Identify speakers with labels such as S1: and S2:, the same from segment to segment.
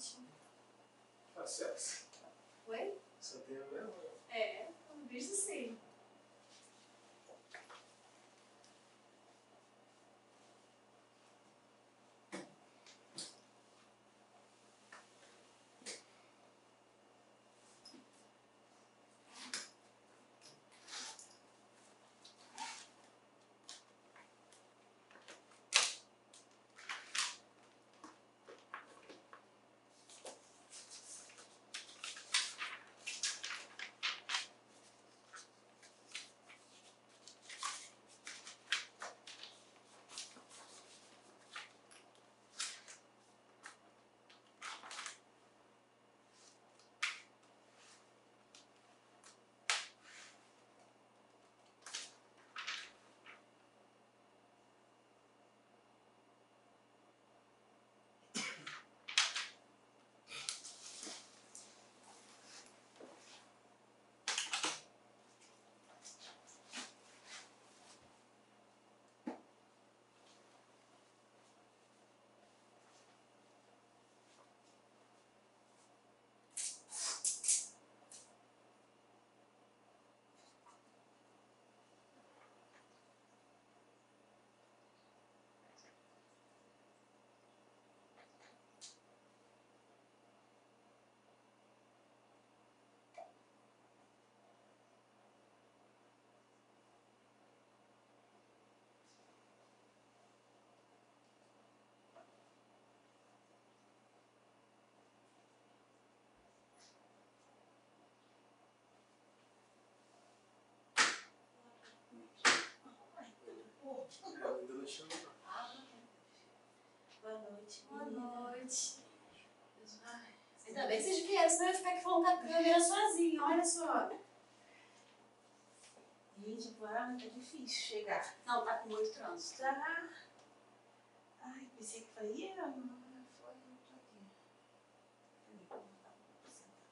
S1: noite.
S2: Acesso.
S1: Oi?
S2: Só tem a mesma?
S1: É, um beijo sim.
S2: Ainda não chegou.
S3: Boa noite.
S1: Boa noite.
S3: Ai,
S1: Ainda bem que vocês vieram, senão eu ia ficar aqui falando com a câmera sozinha, olha só.
S3: gente, agora tá difícil chegar.
S1: Não, tá com muito trânsito.
S3: Tá. Ai, pensei que faria. Não foi, eu tô aqui. Peraí, vou sentar.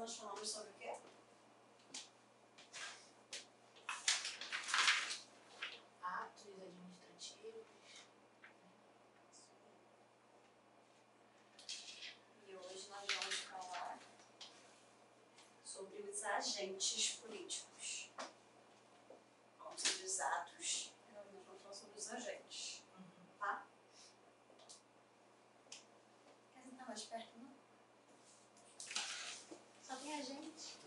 S1: nós falamos sobre o quê?
S3: Atos administrativos.
S1: E hoje nós vamos falar sobre os agentes políticos. Vamos sobre os atos, nós vamos falar sobre os agentes. Tá? Quer sentar mais perto, não? Só tem agente.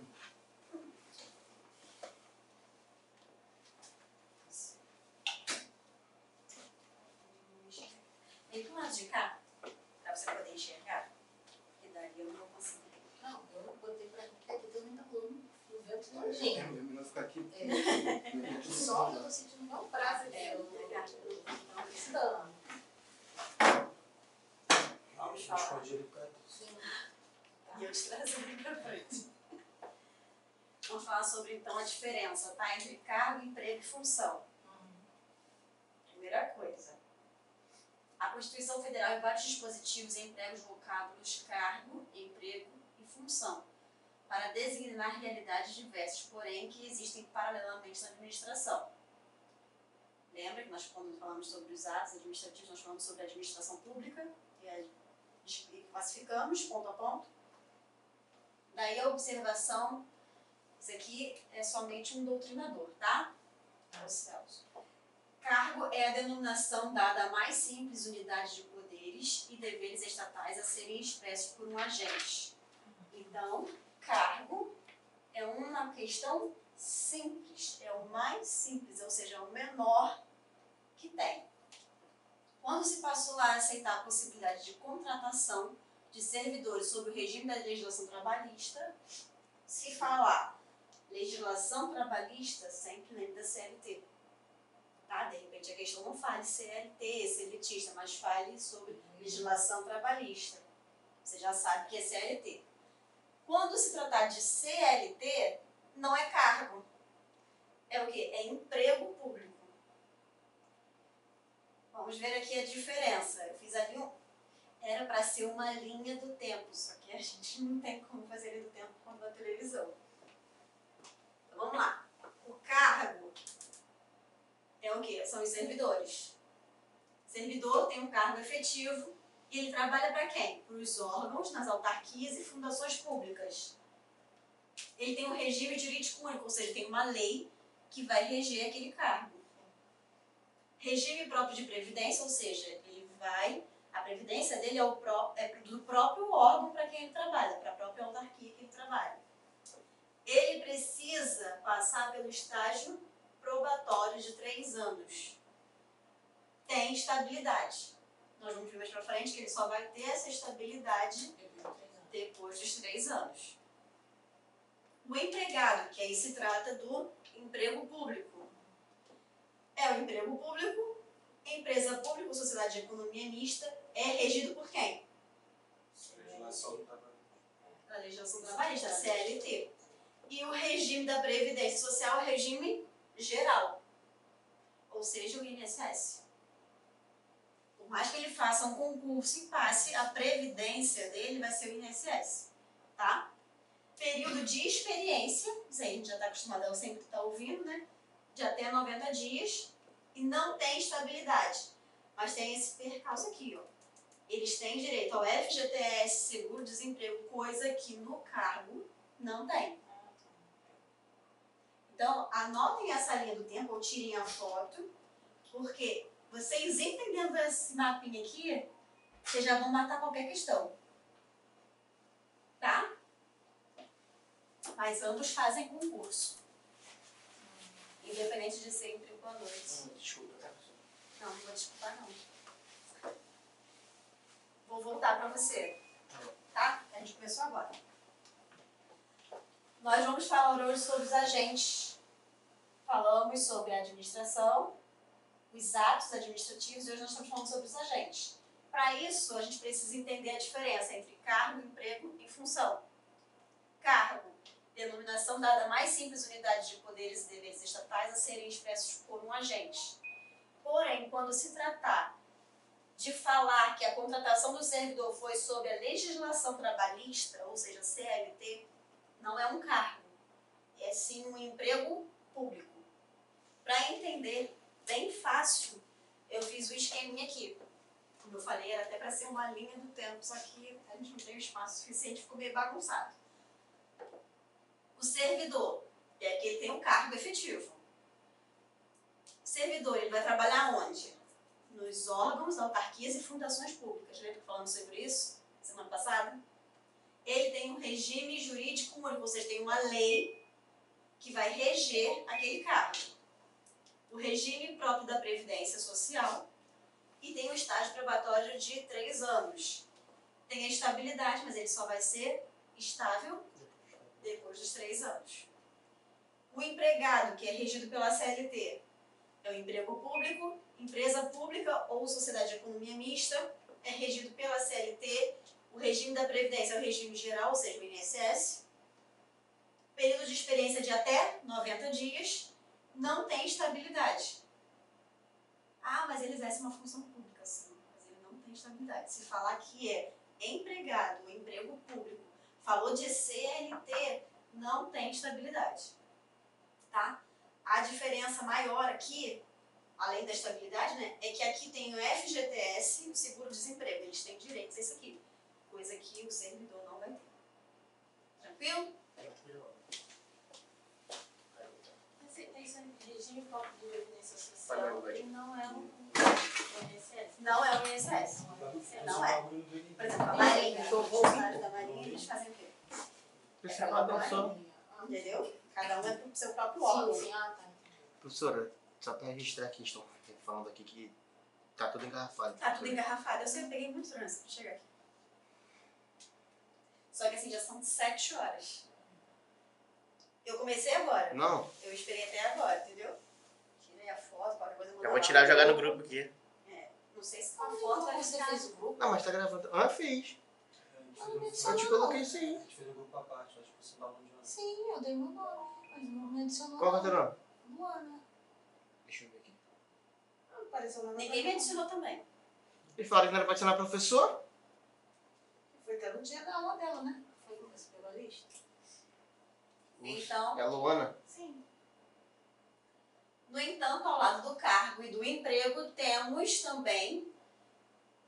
S1: Vem pro lado de cá, pra você poder enxergar. E daí eu não vou conseguir.
S3: Não, eu botei pra cá porque também tá rolando o vento
S2: É
S3: todinho.
S2: melhor ficar aqui.
S3: Só que eu tô sentindo uma brasa aqui.
S1: É, eu
S3: Eu
S1: vou pegar aqui.
S3: tô precisando.
S1: Vamos falar.
S2: Esconde ele perto.
S3: Sim.
S1: E eu te trazendo pra frente. Vamos falar sobre, então, a diferença, tá? Entre cargo, emprego e função. Primeira coisa. A Constituição Federal, em vários dispositivos, emprega os vocábulos cargo, emprego e função para designar realidades diversas, porém que existem paralelamente na administração. Lembra que nós, quando falamos sobre os atos administrativos, nós falamos sobre a administração pública e classificamos ponto a ponto. Daí a observação, isso aqui é somente um doutrinador, tá? É o Celso. Cargo é a denominação dada à mais simples unidade de poderes e deveres estatais a serem expressos por um agente. Então, cargo é uma questão simples, é o mais simples, ou seja, é o menor que tem. Quando se passou a aceitar a possibilidade de contratação de servidores sob o regime da legislação trabalhista, se falar legislação trabalhista, sempre lembre da CLT. Tá? De repente a questão não fale CLT, seletista, mas fale sobre legislação trabalhista. Você já sabe que é CLT. Quando se tratar de CLT, não é cargo. É o quê? É emprego público. Vamos ver aqui a diferença. Eu fiz ali era para ser uma linha do tempo, só que a gente não tem como fazer linha do tempo quando na televisão. Então vamos lá. O cargo é o quê? São os servidores. O servidor tem um cargo efetivo e ele trabalha para quem? Para os órgãos, nas autarquias e fundações públicas. Ele tem um regime jurídico único, ou seja, tem uma lei que vai reger aquele cargo. Regime próprio de previdência, ou seja, a previdência dele é do próprio órgão para quem ele trabalha, para a própria autarquia que ele trabalha. Ele precisa passar pelo estágio probatório de 3 anos. Tem estabilidade. Nós vamos ver mais pra frente que ele só vai ter essa estabilidade depois dos 3 anos. O empregado, que aí se trata do emprego público. É o emprego público, empresa pública ou sociedade de economia mista, é regido por quem?
S2: Legislação do trabalho.
S1: A legislação trabalhista, a CLT. E o regime da Previdência Social é o regime geral, ou seja, o INSS. Por mais que ele faça um concurso e passe, a previdência dele vai ser o INSS, tá? Período de experiência, isso aí a gente já está acostumado a sempre estar ouvindo, né? De até 90 dias, e não tem estabilidade, mas tem esse percalço aqui, ó. Eles têm direito ao FGTS, seguro-desemprego, coisa que no cargo não tem. Então, anotem essa linha do tempo ou tirem a foto, porque vocês entendendo esse mapinha aqui, vocês já vão matar qualquer questão. Tá? Mas ambos fazem concurso. Independente de ser emprego à noite.
S2: Desculpa, tá?
S1: Não, não vou desculpar não. Vou voltar para você. Tá? A gente começou agora. Nós vamos falar hoje sobre os agentes. Falamos sobre a administração, os atos administrativos, e hoje nós estamos falando sobre os agentes. Para isso, a gente precisa entender a diferença entre cargo, emprego e função. Cargo, denominação dada à mais simples unidade de poderes e deveres estatais a serem expressos por um agente. Porém, quando se tratar de falar que a contratação do servidor foi sob a legislação trabalhista, ou seja, CLT, não é um cargo, é sim um emprego público. Para entender bem fácil, eu fiz o esqueminha aqui. Como eu falei, era até para ser uma linha do tempo, só que a gente não tem espaço suficiente, ficou meio bagunçado. O servidor é que ele tem um cargo efetivo. O servidor, ele vai trabalhar onde? Nos órgãos, autarquias e fundações públicas. Lembra que falamos sobre isso semana passada? Ele tem um regime jurídico único, ou seja, tem uma lei que vai reger aquele cargo. O regime próprio da Previdência Social e tem um estágio probatório de 3 anos. Tem a estabilidade, mas ele só vai ser estável depois dos 3 anos. O empregado, que é regido pela CLT, é o emprego público, empresa pública ou sociedade de economia mista, é regido pela CLT. O regime da Previdência é o regime geral, ou seja, o INSS. Período de experiência de até 90 dias, não tem estabilidade. Ah, mas ele exerce uma função pública, sim, mas ele não tem estabilidade. Se falar que é empregado, emprego público, falou de CLT, não tem estabilidade. Tá? A diferença maior aqui, além da estabilidade, né, é que aqui tem o FGTS e o seguro-desemprego. Eles têm direitos a isso aqui, coisa que o servidor não vai ter. Tranquilo?
S3: Esse regime próprio de previdência social, ele não é um INSS.
S1: Não é o INSS. Não é. Por exemplo, a Marinha, os funcionários da Marinha, eles fazem o quê? Entendeu? Cada um é pro seu próprio órgão.
S3: Sim, tá.
S4: Professora, só para registrar aqui, estão falando aqui que tá tudo engarrafado.
S1: Tá tudo engarrafado. Eu sempre peguei muito trânsito pra chegar aqui. Só que assim, já são 7 horas. Eu comecei agora.
S4: Não,
S1: Eu esperei até agora, entendeu? Tirei a foto, qualquer coisa.
S4: eu vou tirar e jogar no grupo aqui.
S1: Não sei se uma foto vai
S3: Você
S1: ficar.
S3: fez o grupo?
S4: Não, mas tá gravando. Ah, fiz. Eu te coloquei sim.
S2: A gente fez um grupo à parte, acho que você dá um nome de uma.
S3: Sim, eu dei meu nome, mas não me adicionou.
S4: Qual que é o teu nome?
S3: Luana.
S4: Deixa eu ver aqui.
S3: Não apareceu nada.
S1: Ninguém me adicionou também.
S4: Eles falaram que não era pra adicionar professor?
S3: Foi até no dia da aula dela, né? Foi quando você pegou a lista?
S1: Então,
S4: É a Luana?
S3: Sim.
S1: no entanto, ao lado do cargo e do emprego, temos também,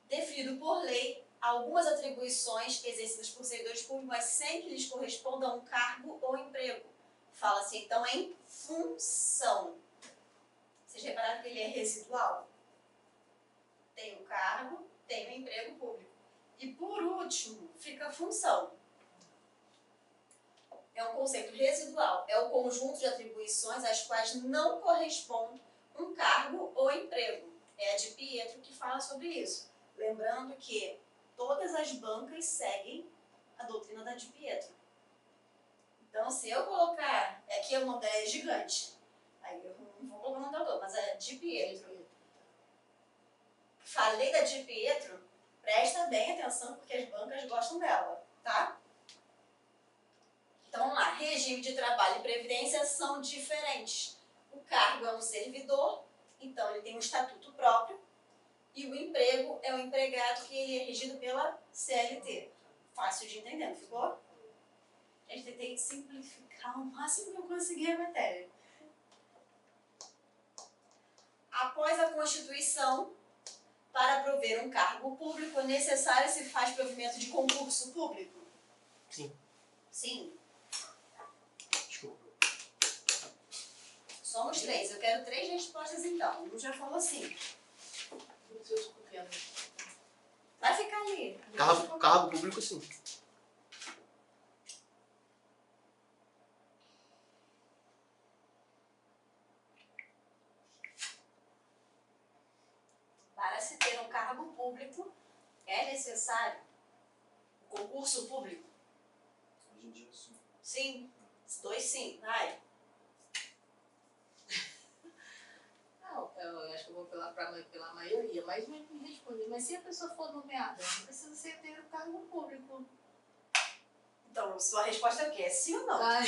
S1: definido por lei, algumas atribuições exercidas por servidores públicos, mas sem que lhes corresponda a um cargo ou emprego. Fala-se, então, em função. Vocês repararam que ele é residual? Tem o cargo, tem o emprego público. E, por último, fica a função. É um conceito residual. É o conjunto de atribuições às quais não corresponde um cargo ou emprego. É a de Pietro que fala sobre isso. Lembrando que todas as bancas seguem a doutrina da de Pietro. Então, se eu colocar... Aqui o nome dela é gigante. Aí eu não vou colocar o nome da autora, mas é de Pietro. Falei da de Pietro, presta bem atenção porque as bancas gostam dela, tá? Então, vamos lá. Regime de trabalho e previdência são diferentes. O cargo é um servidor, então ele tem um estatuto próprio. E o emprego é um empregado que ele é regido pela CLT. Fácil de entender, não ficou? A gente tentei simplificar o máximo que eu consegui a matéria. Após a Constituição, para prover um cargo público, é necessário se faz provimento de concurso público?
S4: Sim.
S1: Sim.
S4: Desculpa.
S1: Somos 3. Eu quero 3 respostas então. Um já falou sim. Vai ficar ali.
S4: Cargo público, sim.
S1: Para se ter um cargo público, é necessário o concurso público?
S2: Hoje em dia, sim.
S1: Sim. 2 sim. Vai.
S3: Não, eu acho que eu vou pela maioria, mas me respondi. Mas se a pessoa for nomeada, não precisa ser ter um cargo público.
S1: Então, sua resposta é o quê? É sim ou não?
S3: Ah,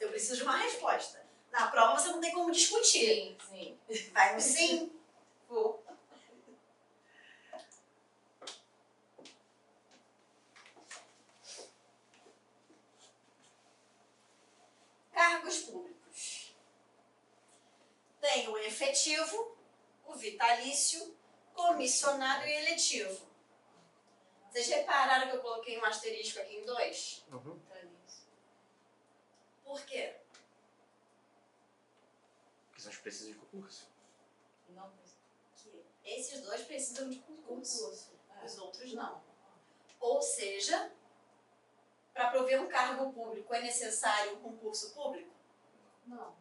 S1: Eu preciso de uma resposta. Na prova você não tem como discutir.
S3: sim.
S1: Vai no sim? Vou. tem o efetivo, o vitalício, comissionado e eletivo. Vocês repararam que eu coloquei um asterisco aqui em 2?
S4: Uhum.
S1: Por quê?
S4: Porque são os precisos de concurso.
S3: Não
S1: Que esses dois precisam de concurso,
S3: concurso.
S1: os outros não. Ou seja, para prover um cargo público é necessário um concurso público?
S3: Não.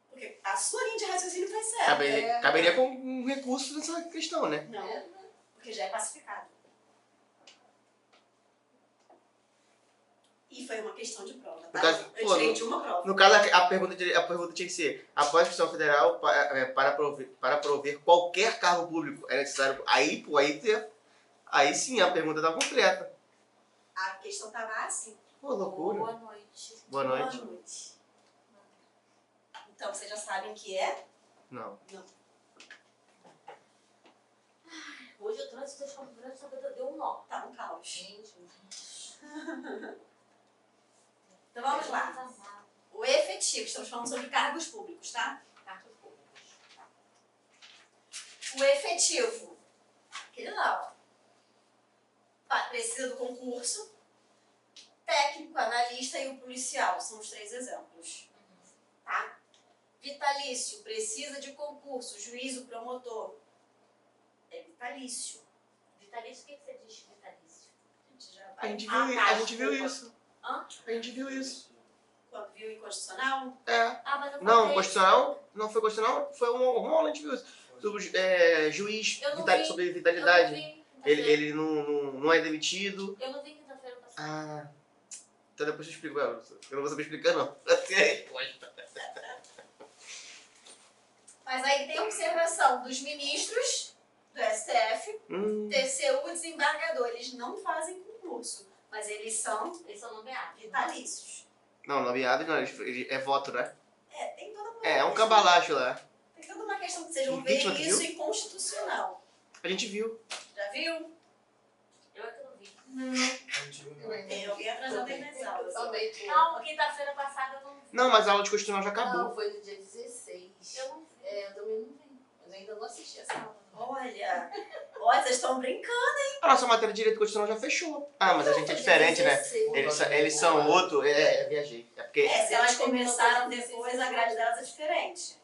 S1: Porque a sua linha de raciocínio foi certa.
S4: Caberia com um recurso nessa questão, né?
S1: Não, porque já é pacificado. E foi uma questão de prova, tá?
S4: No caso,
S1: Eu
S4: pô,
S1: tirei de uma prova.
S4: No caso, a pergunta tinha que ser: após a Constituição Federal, para prover qualquer cargo público é necessário. Aí sim a pergunta está completa.
S1: A questão estava assim.
S4: Pô, loucura.
S3: Boa noite.
S4: Boa noite.
S1: Boa noite. Então, vocês já sabem que é?
S4: Não.
S3: Hoje o trânsito de Campo Grande deu um nó.
S1: Tá um caos.
S3: Gente.
S1: Então vamos lá. O efetivo, estamos falando sobre cargos públicos, tá?
S3: Cargos públicos.
S1: O efetivo, aquele lá, ó. Precisa do concurso, técnico, analista e o policial, são os 3 exemplos. Tá? Vitalício, precisa de concurso, juízo, promotor. É vitalício.
S3: Vitalício, o que você diz de vitalício?
S1: A gente já
S4: A
S1: vai.
S4: gente viu isso.
S1: Hã?
S4: A gente viu isso.
S1: Quando viu inconstitucional?
S4: É.
S3: Mas eu
S4: Não,
S3: falei-
S4: constitucional? Não foi constitucional? Foi uma aula, a gente viu isso. Juiz
S3: Eu não
S4: sobre
S3: Eu
S4: vitalidade.
S3: não vi quinta-feira.
S4: Ele não é demitido.
S3: Eu não vi quinta-feira passada.
S4: Ah. Então depois eu explico. Eu não vou saber explicar, não.
S1: Mas aí tem observação dos ministros do STF, TCU e desembargador. Eles não fazem concurso, mas eles são
S3: Eles são nomeados.
S1: vitalícios.
S4: Não, nomeado não. É voto, né?
S1: Tem toda uma
S4: É um
S1: questão-
S4: cambalacho lá.
S1: Tem toda uma questão que vocês vão ver
S4: Impeachment,
S1: isso
S4: viu?
S1: inconstitucional.
S4: A gente viu.
S1: Já viu?
S3: Eu é que não vi.
S2: A gente viu não.
S1: Tem alguém atrasado aí nas aulas.
S3: Também tô. Não, quinta-feira passada eu não vi.
S4: Não, mas a aula de constitucional já acabou.
S3: Não, foi no dia 16.
S1: Eu não vi.
S3: Eu também não vi. Mas ainda não assisti essa aula.
S1: Olha, vocês estão brincando.
S4: A nossa matéria de direito constitucional já fechou. Ah, mas a gente é diferente, né? Eles são outro. Viajei. É porque.
S1: Se elas começaram depois, a grade delas é diferente.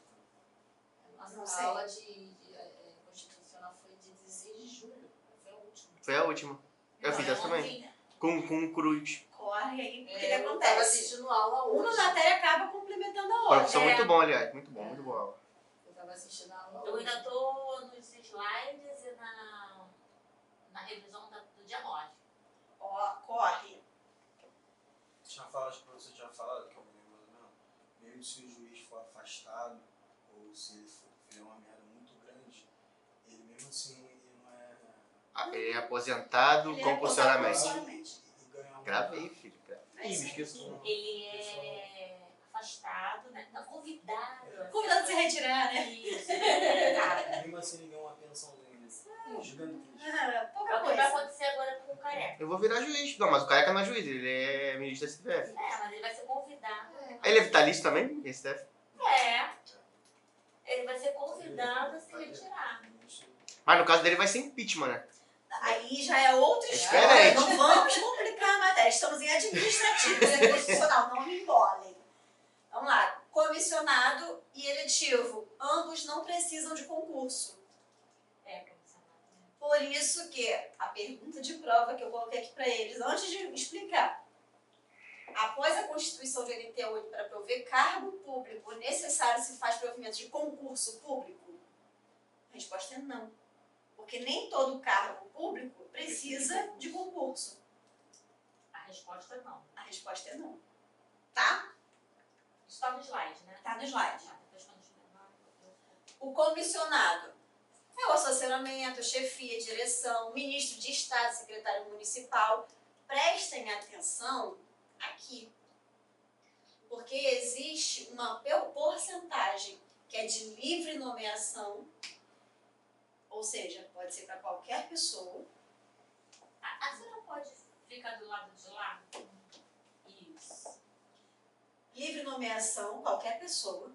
S1: Não
S3: Nossa
S1: sei.
S3: aula de constitucional foi de 16 de julho. Foi a última.
S4: Foi a última. Eu fiz essa também. Com cruz.
S1: Corre aí, o que, que
S3: Eu tava
S1: acontece?
S3: assistindo aula hoje.
S1: Uma matéria acaba complementando a outra.
S4: Professor muito bom, aliás. Muito bom a aula.
S3: Eu tava assistindo a aula
S5: Eu
S3: hoje.
S5: ainda tô nos slides e na revisão do dia 9.
S1: Ó, corre.
S2: Tinha falado, acho que o professor tinha falado, que eu me lembro não. Mesmo se o juiz for afastado, ou se ele fizer uma merda muito grande, ele mesmo assim, ele não é...
S4: Ele é aposentado
S1: Ele é
S4: compulsoriamente.
S1: compulsoriamente.
S2: E ganha uma...
S4: Gravei, filho.
S1: É isso.
S4: Esqueci.
S5: Ele é afastado, né? Não, convidado.
S1: Convidado a se retirar, né?
S5: Isso, convidado.
S2: Mesmo assim, ele ganha uma pensãozinha gigantesca.
S1: Ah, pouca
S5: É o que vai
S1: coisa.
S5: acontecer agora com o Careca.
S4: Eu vou virar juiz. Não, mas o careca não é juiz, ele é ministro da STF.
S5: Mas ele vai ser convidado.
S4: Ele é vitalício também, STF?
S5: É. Ele vai ser convidado a se retirar.
S4: Mas no caso dele vai ser impeachment, né?
S1: Aí já é outra
S4: É
S1: história.
S4: diferente.
S1: Não vamos complicar a matéria. Estamos em administrativo, é constitucional. Não me embolem. Vamos lá. Comissionado e eletivo. Ambos não precisam de concurso.
S5: É, comissionado.
S1: Por isso que a pergunta de prova que eu coloquei aqui para eles, antes de explicar. Após a Constituição de 88 para prover cargo público necessário se faz provimento de concurso público? A resposta é não. Porque nem todo cargo público precisa de concurso.
S5: A resposta não.
S1: A resposta é não. Tá?
S5: Isso tá no slide, né?
S1: Tá no slide.
S5: Depois quando estiver
S1: O comissionado é o assessoramento, chefia, direção, ministro de Estado, secretário municipal. Prestem atenção aqui. Porque existe uma porcentagem que é de livre nomeação, ou seja, pode ser para qualquer pessoa.
S5: A senhora pode ficar do lado de lá? Isso.
S1: Livre nomeação, qualquer pessoa.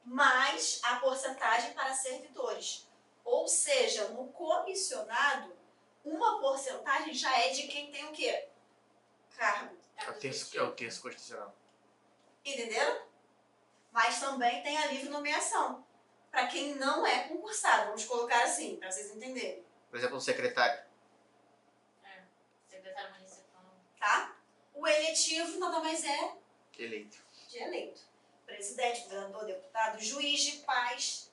S1: mais a porcentagem para servidores. Ou seja, no comissionado, uma porcentagem já é de quem tem o quê? Cargo.
S4: É o terço constitucional.
S1: Entenderam? Mas também tem a livre nomeação. Para quem não é concursado, vamos colocar assim, para vocês entenderem.
S4: Por exemplo, um secretário.
S5: Secretário municipal.
S1: Tá? O eletivo nada mais é
S4: Eleito.
S1: de eleito. Presidente, governador, deputado, juiz de paz.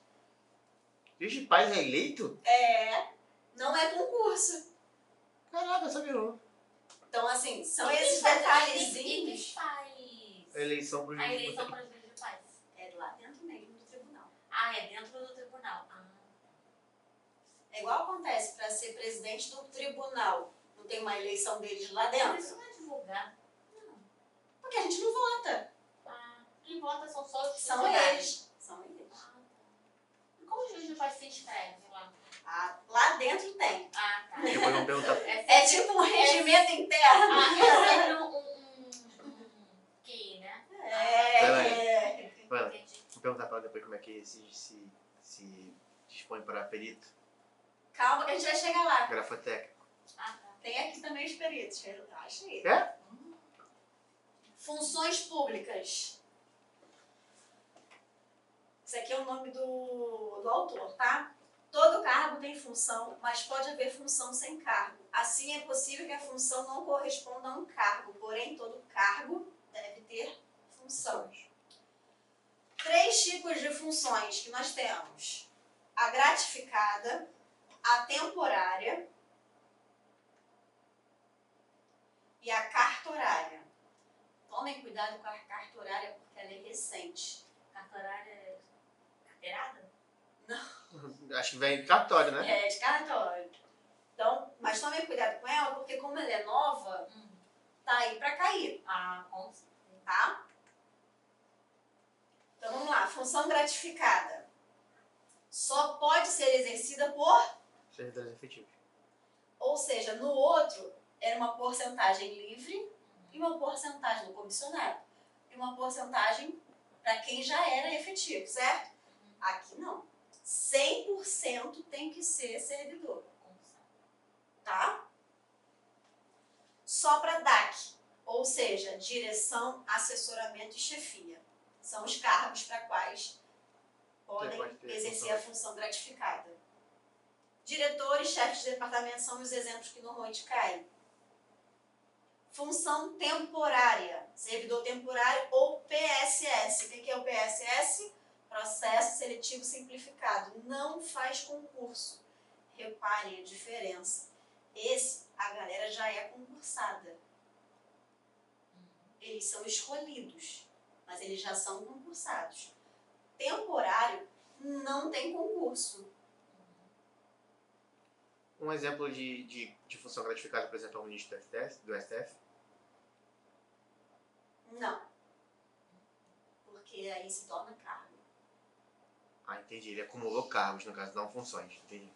S4: Juiz de paz é eleito?
S1: Não é concurso.
S4: Caraca, sabia não.
S1: Então, assim, são
S5: E quem
S1: esses
S5: faz-
S1: detalhezinhos.
S5: E quem faz
S4: A eleição pro
S5: a
S4: juiz.
S5: eleição para juiz de paz?
S1: É lá dentro mesmo do tribunal.
S5: Ah, é dentro do tribunal.
S1: É igual acontece para ser presidente do tribunal. Não tem uma eleição deles lá
S5: Mas
S1: dentro.
S5: isso não é divulgado.
S1: Porque a gente não vota.
S5: Quem vota são só os
S1: São
S5: funcionários.
S1: eles. São eles.
S5: Tá. E como o juiz de paz se inscreve lá?
S1: Lá dentro tem.
S5: Tá.
S4: Depois vamos perguntar.
S1: É tipo um regimento interno.
S5: É sempre um QI, né?
S4: Vai lá.
S5: Entendi.
S4: Vou perguntar pra ela depois como é que se dispõe para perito.
S1: Calma que a gente vai chegar lá.
S4: Grafotécnico.
S5: Tá.
S1: Tem aqui também os peritos. Acha aí.
S4: É?
S1: Funções públicas. Esse aqui é o nome do autor, tá? Todo cargo tem função, mas pode haver função sem cargo. Assim é possível que a função não corresponda a um cargo, porém todo cargo deve ter função. 3 tipos de funções que nós temos: a gratificada, a temporária e a cartorária. Tomem cuidado com a cartorária porque ela é recente.
S5: Cartorária é carteirada?
S4: Acho que vem cartório, né?
S1: É de cartório. Então, mas tomem cuidado com ela porque como ela é nova, tá aí pra cair,
S5: Com certeza.
S1: tá? Então vamos lá, função gratificada. Só pode ser exercida por,
S4: Servidores efetivos.
S1: ou seja, no outro era uma porcentagem livre e uma porcentagem do comissionado. E uma porcentagem para quem já era efetivo, certo? Aqui não. 100% tem que ser servidor, tá? Só para DAC, ou seja, direção, assessoramento e chefia. São os cargos para quais podem
S4: pode ter
S1: exercer a função gratificada. Diretores, chefes de departamento são os exemplos que normalmente caem. Função temporária, servidor temporário ou PSS. O que é o PSS? Processo Seletivo Simplificado. Não faz concurso. Reparem a diferença. Esse, a galera já é concursada. Eles são escolhidos, mas eles já são concursados. Temporário não tem concurso.
S4: Um exemplo de função gratificada, por exemplo, é o ministro do STF.
S1: Não. Porque aí se torna cargo.
S4: Ah, entendi. Ele acumulou cargos, no caso, não funções. Entendi.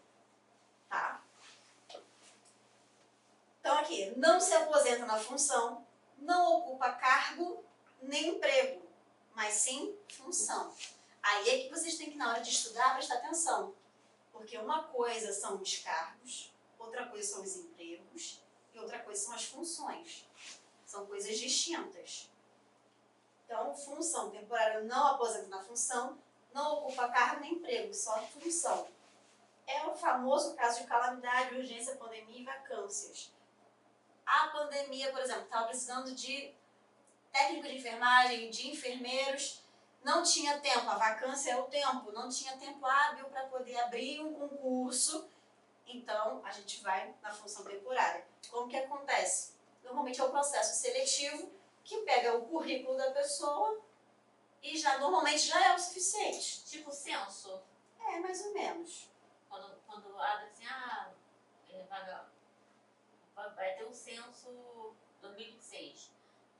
S1: Tá? Então aqui, não se aposenta na função, não ocupa cargo nem emprego, mas sim função. Aí é que vocês têm que, na hora de estudar, prestar atenção. Porque uma coisa são os cargos, outra coisa são os empregos e outra coisa são as funções. São coisas distintas. Então, função temporária não aposenta na função, não ocupa cargo nem emprego, só função. É o famoso caso de calamidade, urgência, pandemia e vacâncias. A pandemia, por exemplo, estava precisando de técnico de enfermagem, de enfermeiros, não tinha tempo, a vacância é o tempo, não tinha tempo hábil para poder abrir um concurso, então a gente vai na função temporária. Como que acontece? Normalmente é o processo seletivo que pega o currículo da pessoa e normalmente já é o suficiente.
S5: Tipo censo.
S1: É, mais ou menos.
S5: Quando abre assim, vai ter o censo 2026.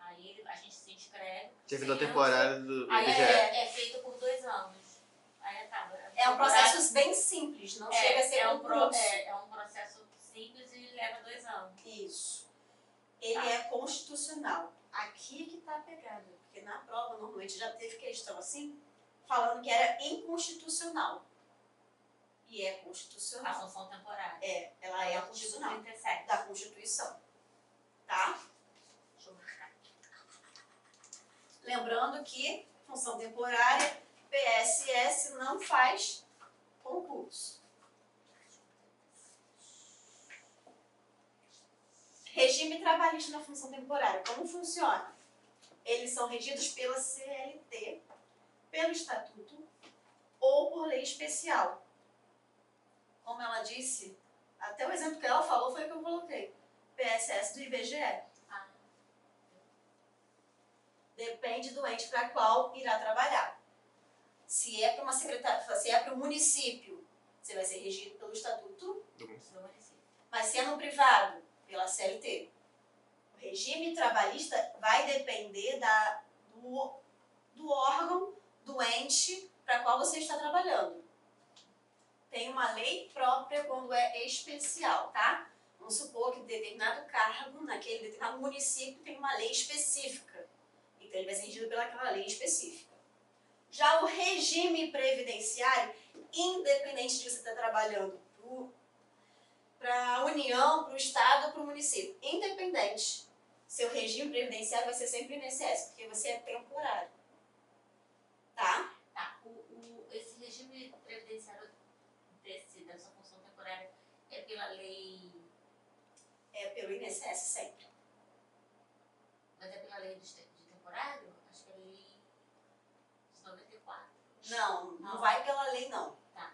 S5: Aí a gente se inscreve.
S4: Servidor
S5: censo,
S4: temporário do
S5: Aí
S4: IBGE.
S5: é feito por 2 anos. Aí acaba.
S1: É um processo bem simples, não chega a ser concurso.
S5: É um processo simples e leva 2 anos.
S1: Isso. Ele
S5: Tá.
S1: é constitucional. Aqui que tá a pegada, porque na prova normalmente já teve questão assim, falando que era inconstitucional. E é
S5: A
S1: constitucional.
S5: função temporária.
S1: Ela é
S5: Artigo
S1: constitucional
S5: 37.
S1: da Constituição. Tá?
S5: Deixa eu marcar.
S1: Lembrando que função temporária, PSS não faz concurso. Regime trabalhista na função temporária, como funciona? Eles são regidos pela CLT, pelo Estatuto ou por lei especial. Como ela disse, até o exemplo que ela falou foi o que eu coloquei. PSS do IBGE.
S5: Ah,
S1: Depende do ente para qual irá trabalhar. Se é para uma secretaria, se é para o município, você vai ser regido pelo Estatuto,
S5: do município.
S1: mas se é no privado, pela CLT. O regime trabalhista vai depender do órgão, do ente para qual você está trabalhando. Tem uma lei própria quando é especial, tá? Vamos supor que determinado cargo, naquele determinado município, tem uma lei específica. Então, ele vai ser regido pelaquela lei específica. Já o regime previdenciário, independente de você estar trabalhando para a União, para o Estado ou para o município, independente, seu regime previdenciário vai ser sempre INSS, porque você é temporário. Tá?
S5: Tá. Esse regime previdenciário dessa função temporária é pela lei.
S1: É pelo INSS sempre.
S5: Mas é pela lei de temporário? Acho que é a lei de 94.
S1: Não vai pela lei, não.
S5: Tá.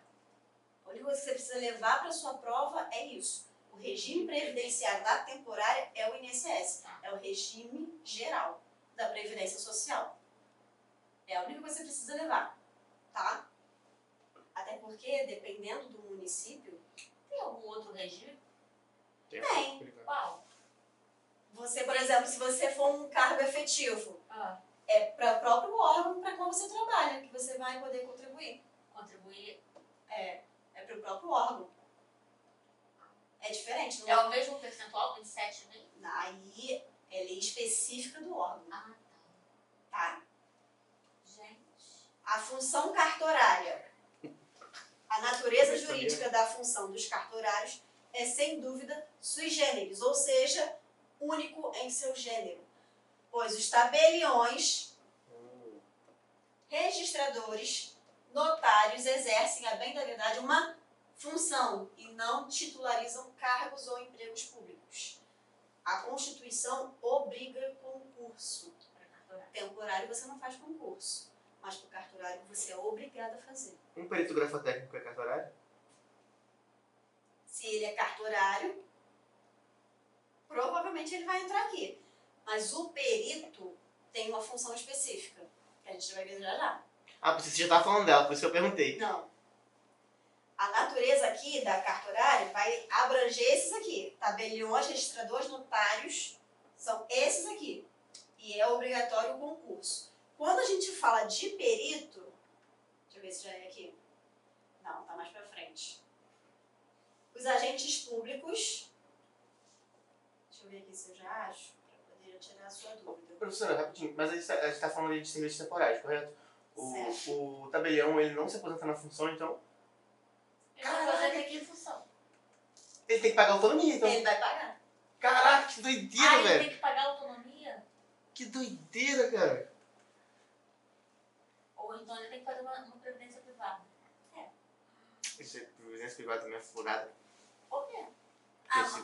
S1: A única coisa que você precisa levar para sua prova é isso. O regime previdenciário da temporária é o INSS. É o regime geral da Previdência Social. É a única coisa que você precisa levar. Tá? Até porque, dependendo do município,
S5: Tem algum outro regime?
S1: tem.
S5: Qual?
S1: Você, por exemplo, se você for um cargo efetivo,
S5: Ah,
S1: é para o próprio órgão para qual você trabalha que você vai poder contribuir.
S5: contribuir.
S1: É para o próprio órgão. É diferente, não
S5: É o mesmo percentual, 27 nem?
S1: Aí é lei específica do órgão,
S5: Ah,
S1: tá?
S5: gente.
S1: A função cartorária. A natureza jurídica da função dos cartorários é, sem dúvida, sui generis, ou seja, único em seu gênero. Pois os tabeliões, registradores, notários exercem, a bem da verdade, uma função e não titularizam cargos ou empregos públicos. A Constituição obriga concurso.
S5: Para cartorário.
S1: Temporário você não faz concurso, mas para o cartorário você é obrigado a fazer.
S4: Um perito grafotécnico é cartorário?
S1: Se ele é cartorário, provavelmente ele vai entrar aqui. Mas o perito tem uma função específica, que a gente vai ver já já.
S4: Ah, você já estava falando dela, por isso que eu perguntei.
S1: Não. A natureza aqui da cartorária vai abranger esses aqui. Tabeliões, registradores, notários, são esses aqui. E é obrigatório o concurso. Quando a gente fala de perito, deixa eu ver se já é aqui. Não, tá mais pra frente. Os agentes públicos, deixa eu ver aqui se eu já acho, para poder tirar a sua dúvida.
S4: Professora, rapidinho, mas a gente está falando de serviços temporários, correto?
S1: Certo.
S4: O tabelião, ele não se aposenta na função, então
S5: Ele vai fazer aqui em função.
S4: ele tem que pagar autonomia, então.
S1: Ele vai pagar.
S4: Caraca, que doideira,
S5: Ele
S4: velho.
S5: tem que pagar autonomia?
S4: Que doideira, cara.
S5: Ou então ele tem que fazer uma previdência privada?
S4: Isso é previdência privada também é furada.
S5: Por quê?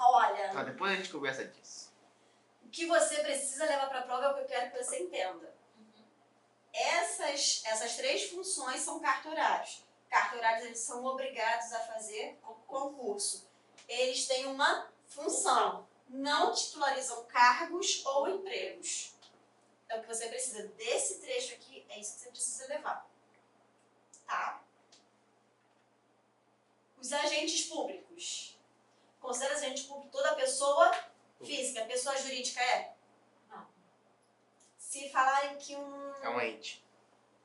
S1: Olha,
S4: Tá, depois a gente conversa disso.
S1: o que você precisa levar para a prova é o que eu quero que você entenda. Essas três funções são cartorários. Cartorários, eles são obrigados a fazer concurso. Eles têm uma função. Não titularizam cargos ou empregos. Então, o que você precisa desse trecho aqui, é isso que você precisa levar. Tá? Os agentes públicos. Considera agente público toda pessoa física. A pessoa jurídica é?
S5: Não.
S1: Se falarem que
S4: É um ente.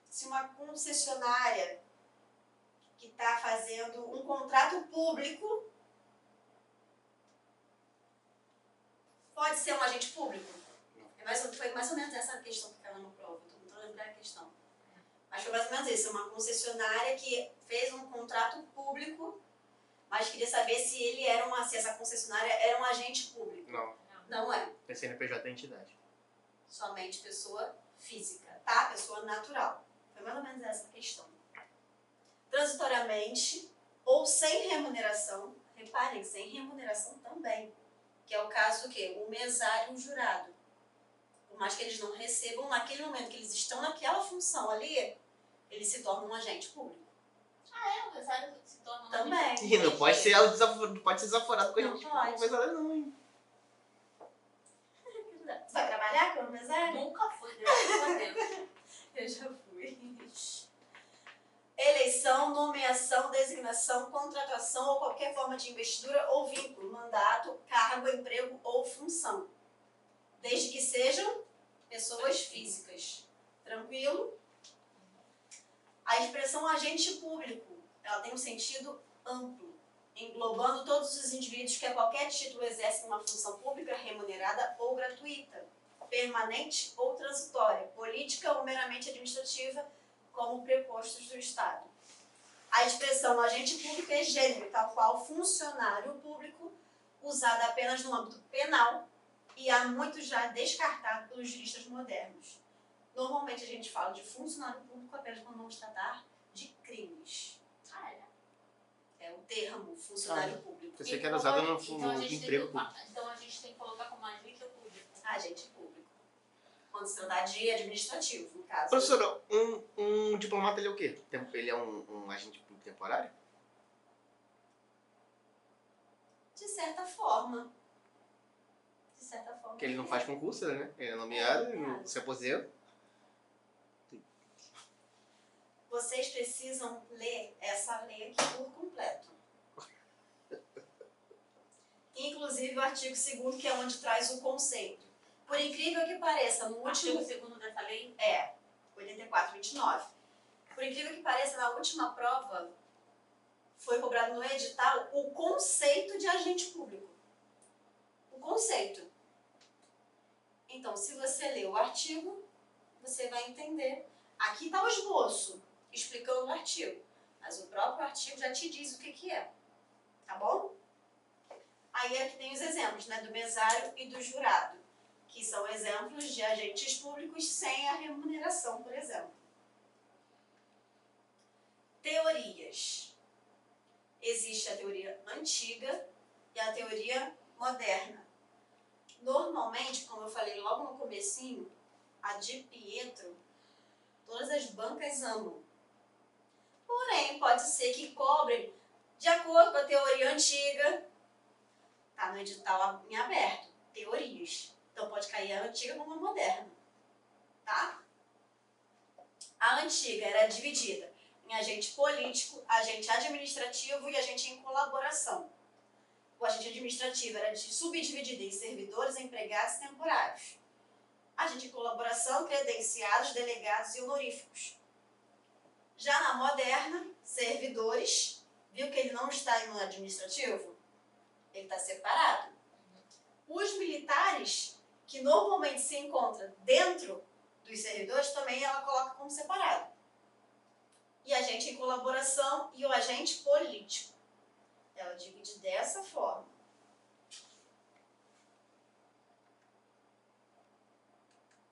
S1: se uma concessionária que está fazendo um contrato público pode ser um agente público? Foi mais ou menos essa questão que caiu na prova. Estou tentando lembrar a questão. Mas foi mais ou menos isso, uma concessionária que fez um contrato público, mas queria saber se ele era se essa concessionária era um agente público.
S4: Não,
S1: Não é.
S4: é CNPJ da entidade.
S1: Somente pessoa física, tá? Pessoa natural. Foi mais ou menos essa a questão. Transitoriamente ou sem remuneração, reparem, sem remuneração também, que é o caso do quê? O mesário e o jurado. Por mais que eles não recebam, naquele momento que eles estão naquela função ali, eles se tornam um agente público.
S5: O mesário se torna um
S1: Também.
S5: agente
S4: E não pode ser, não pode ser desaforado com a
S1: Não
S4: gente.
S1: pode.
S4: Mas olha, não, hein?
S1: Tu vai trabalhar como mesário?
S5: Nunca foi, graças a Deus.
S1: Eu já fui. Eleição, nomeação, designação, contratação ou qualquer forma de investidura ou vínculo, mandato, cargo, emprego ou função. Desde que sejam pessoas físicas. Tranquilo? A expressão agente público, ela tem um sentido amplo, englobando todos os indivíduos que a qualquer título exercem uma função pública remunerada ou gratuita, permanente ou transitória, política ou meramente administrativa, como prepostos do Estado. A expressão agente público é gênero, tal qual funcionário público, usada apenas no âmbito penal e há muito já descartado pelos juristas modernos. Normalmente a gente fala de funcionário público apenas quando vamos tratar de crimes. É o termo funcionário público.
S4: Pensei que era usado no
S5: Então a gente
S4: emprego
S5: tem
S4: público.
S5: então a gente tem que colocar como agente público.
S1: Agente público. Quando se tratar de administrativo, no caso.
S4: Professora, um diplomata ele é o quê? Ele é um agente público temporário?
S1: De certa forma. De certa forma.
S4: Porque ele não faz concurso, né? Ele é nomeado, ele não se aposenta.
S1: Vocês precisam ler essa lei aqui por completo. Inclusive o artigo 2º, que é onde traz o conceito. Por incrível que pareça, no último...
S5: Artigo 2º dessa lei?
S1: 8429. Por incrível que pareça, na última prova, foi cobrado no edital o conceito de agente público. O conceito. Então, se você ler o artigo, você vai entender. Aqui está o esboço, explicando o artigo. Mas o próprio artigo já te diz o que é. Tá bom? Aí aqui tem os exemplos, né, do mesário e do jurado, que são exemplos de agentes públicos sem a remuneração, por exemplo. Teorias. Existe a teoria antiga e a teoria moderna. Normalmente, como eu falei logo no comecinho, a de Pietro, todas as bancas amam. Porém, pode ser que cobrem de acordo com a teoria antiga. Está no edital em aberto. Teorias. Então pode cair a antiga como a moderna. Tá? A antiga era dividida em agente político, agente administrativo e agente em colaboração. O agente administrativo era subdividido em servidores, empregados e temporários. Agente em colaboração, credenciados, delegados e honoríficos. Já na moderna, servidores, viu que ele não está no administrativo? Ele está separado. Os militares, que normalmente se encontram dentro dos servidores, também ela coloca como separado. E agente em colaboração e o agente político. Ela divide dessa forma.